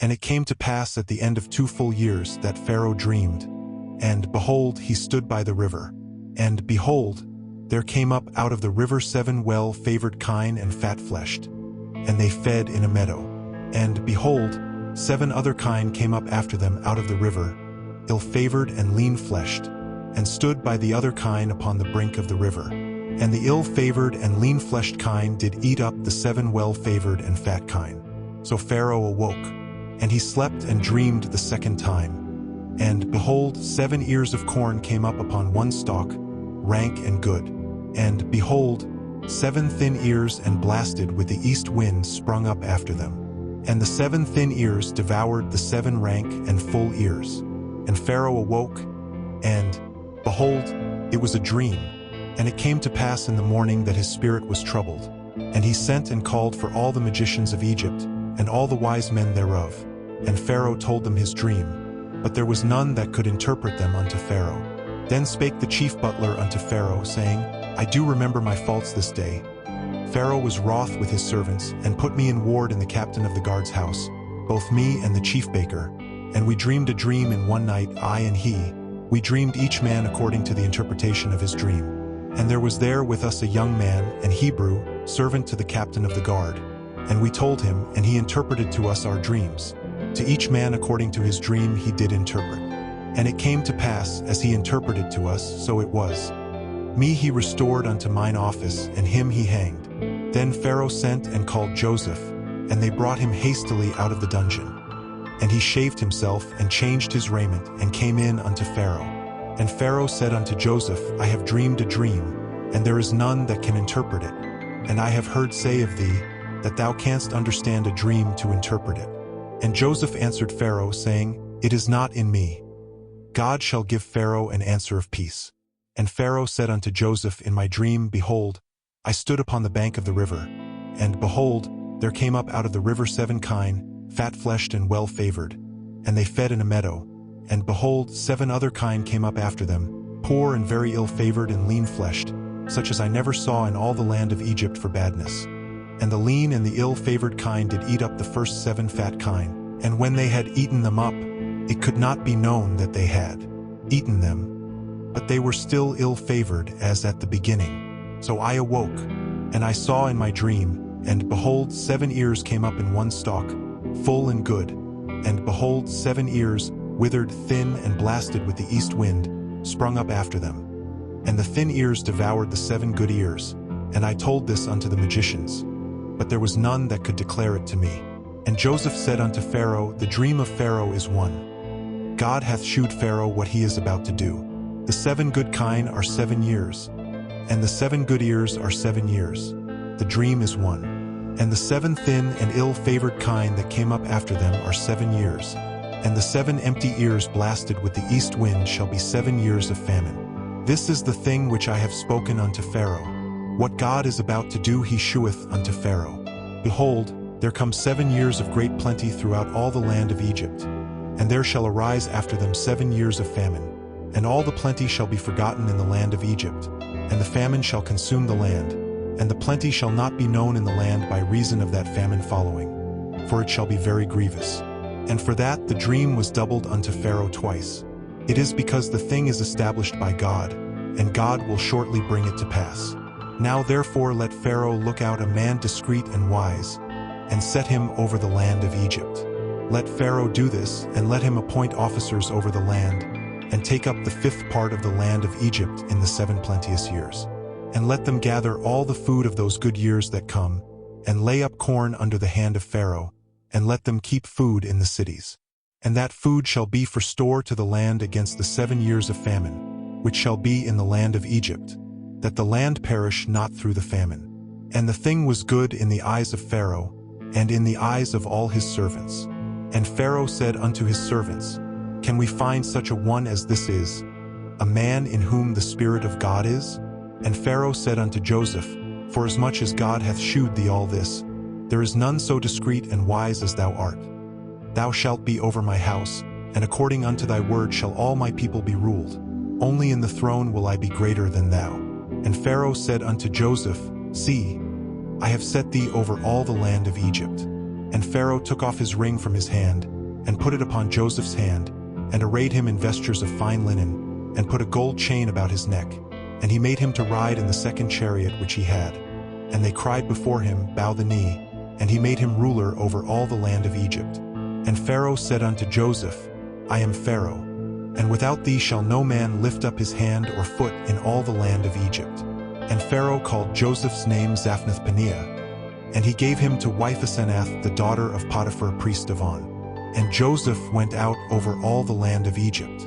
And it came to pass at the end of 2 full years that Pharaoh dreamed, and behold, he stood by the river. And behold, there came up out of the river 7 well-favored kine and fat-fleshed, and they fed in a meadow. And behold, 7 other kine came up after them out of the river, ill-favored and lean-fleshed, and stood by the other kine upon the brink of the river. And the ill-favored and lean-fleshed kine did eat up the 7 well-favored and fat kine. So Pharaoh awoke, and he slept and dreamed the second time. And behold, 7 ears of corn came up upon one stalk, rank and good. And behold, 7 thin ears and blasted with the east wind sprung up after them. And the 7 thin ears devoured the 7 rank and full ears. And Pharaoh awoke, and, behold, it was a dream. And it came to pass in the morning that his spirit was troubled. And he sent and called for all the magicians of Egypt, and all the wise men thereof. And Pharaoh told them his dream, but there was none that could interpret them unto Pharaoh. Then spake the chief butler unto Pharaoh, saying, I do remember my faults this day. Pharaoh was wroth with his servants, and put me in ward in the captain of the guard's house, both me and the chief baker. And we dreamed a dream in one night, I and he. We dreamed each man according to the interpretation of his dream. And there was there with us a young man, an Hebrew, servant to the captain of the guard. And we told him, and he interpreted to us our dreams. To each man according to his dream he did interpret. And it came to pass, as he interpreted to us, so it was. Me he restored unto mine office, and him he hanged. Then Pharaoh sent and called Joseph, and they brought him hastily out of the dungeon. And he shaved himself, and changed his raiment, and came in unto Pharaoh. And Pharaoh said unto Joseph, I have dreamed a dream, and there is none that can interpret it. And I have heard say of thee, that thou canst understand a dream to interpret it. And Joseph answered Pharaoh, saying, It is not in me. God shall give Pharaoh an answer of peace. And Pharaoh said unto Joseph in my dream, Behold, I stood upon the bank of the river, and behold, there came up out of the river 7 kine, fat-fleshed and well-favored, and they fed in a meadow. And behold, 7 other kine came up after them, poor and very ill-favored and lean-fleshed, such as I never saw in all the land of Egypt for badness. And the lean and the ill-favored kine did eat up the first 7 fat kine, and when they had eaten them up, it could not be known that they had eaten them, but they were still ill-favored as at the beginning. So I awoke, and I saw in my dream, and behold, 7 ears came up in one stalk, full and good, and behold, 7 ears, withered, thin, and blasted with the east wind, sprung up after them. And the thin ears devoured the 7 good ears, and I told this unto the magicians. But there was none that could declare it to me. And Joseph said unto Pharaoh, The dream of Pharaoh is one. God hath shewed Pharaoh what he is about to do. The 7 good kine are 7 years, and the 7 good ears are 7 years. The dream is one. And the 7 thin and ill-favored kine that came up after them are 7 years. And the 7 empty ears blasted with the east wind shall be 7 years of famine. This is the thing which I have spoken unto Pharaoh. What God is about to do he sheweth unto Pharaoh. Behold, there come 7 years of great plenty throughout all the land of Egypt. And there shall arise after them 7 years of famine. And all the plenty shall be forgotten in the land of Egypt. And the famine shall consume the land. And the plenty shall not be known in the land by reason of that famine following. For it shall be very grievous. And for that the dream was doubled unto Pharaoh twice. It is because the thing is established by God, and God will shortly bring it to pass. Now therefore let Pharaoh look out a man discreet and wise, and set him over the land of Egypt. Let Pharaoh do this, and let him appoint officers over the land, and take up the 5th part of the land of Egypt in the 7 plenteous years. And let them gather all the food of those good years that come, and lay up corn under the hand of Pharaoh, and let them keep food in the cities. And that food shall be for store to the land against the 7 years of famine, which shall be in the land of Egypt, that the land perish not through the famine. And the thing was good in the eyes of Pharaoh, and in the eyes of all his servants. And Pharaoh said unto his servants, Can we find such a one as this is, a man in whom the Spirit of God is? And Pharaoh said unto Joseph, Forasmuch as God hath shewed thee all this, there is none so discreet and wise as thou art. Thou shalt be over my house, and according unto thy word shall all my people be ruled. Only in the throne will I be greater than thou. And Pharaoh said unto Joseph, See, I have set thee over all the land of Egypt. And Pharaoh took off his ring from his hand, and put it upon Joseph's hand, and arrayed him in vestures of fine linen, and put a gold chain about his neck. And he made him to ride in the second chariot which he had. And they cried before him, Bow the knee. And he made him ruler over all the land of Egypt. And Pharaoh said unto Joseph, I am Pharaoh, and without thee shall no man lift up his hand or foot in all the land of Egypt. And Pharaoh called Joseph's name Zaphnath-Paneah, and he gave him to wife Asenath, the daughter of Potiphar, priest of On. And Joseph went out over all the land of Egypt.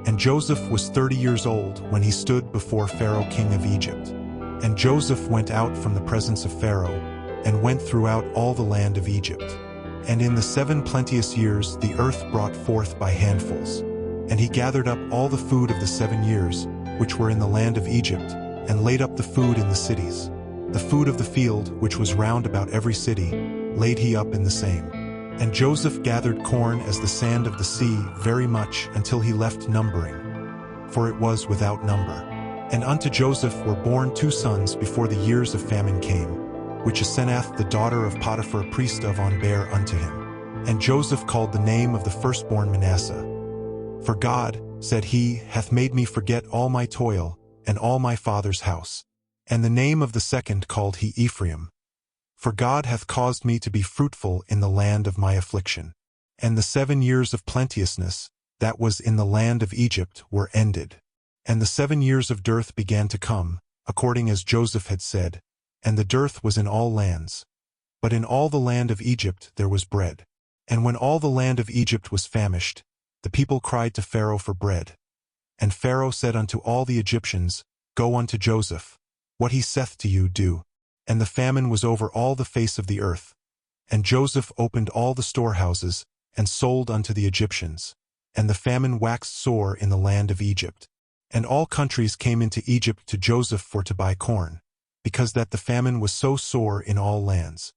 And Joseph was 30 years old when he stood before Pharaoh king of Egypt. And Joseph went out from the presence of Pharaoh, and went throughout all the land of Egypt. And in the 7 plenteous years the earth brought forth by handfuls. And he gathered up all the food of the 7 years, which were in the land of Egypt, and laid up the food in the cities. The food of the field, which was round about every city, laid he up in the same. And Joseph gathered corn as the sand of the sea very much until he left numbering, for it was without number. And unto Joseph were born 2 sons before the years of famine came, which Asenath the daughter of Potiphar priest of On bare unto him. And Joseph called the name of the firstborn Manasseh. For God, said he, hath made me forget all my toil, and all my father's house. And the name of the second called he Ephraim. For God hath caused me to be fruitful in the land of my affliction. And the 7 years of plenteousness, that was in the land of Egypt, were ended. And the 7 years of dearth began to come, according as Joseph had said, and the dearth was in all lands. But in all the land of Egypt there was bread. And when all the land of Egypt was famished, the people cried to Pharaoh for bread. And Pharaoh said unto all the Egyptians, Go unto Joseph, what he saith to you do. And the famine was over all the face of the earth. And Joseph opened all the storehouses, and sold unto the Egyptians. And the famine waxed sore in the land of Egypt. And all countries came into Egypt to Joseph for to buy corn, because that the famine was so sore in all lands.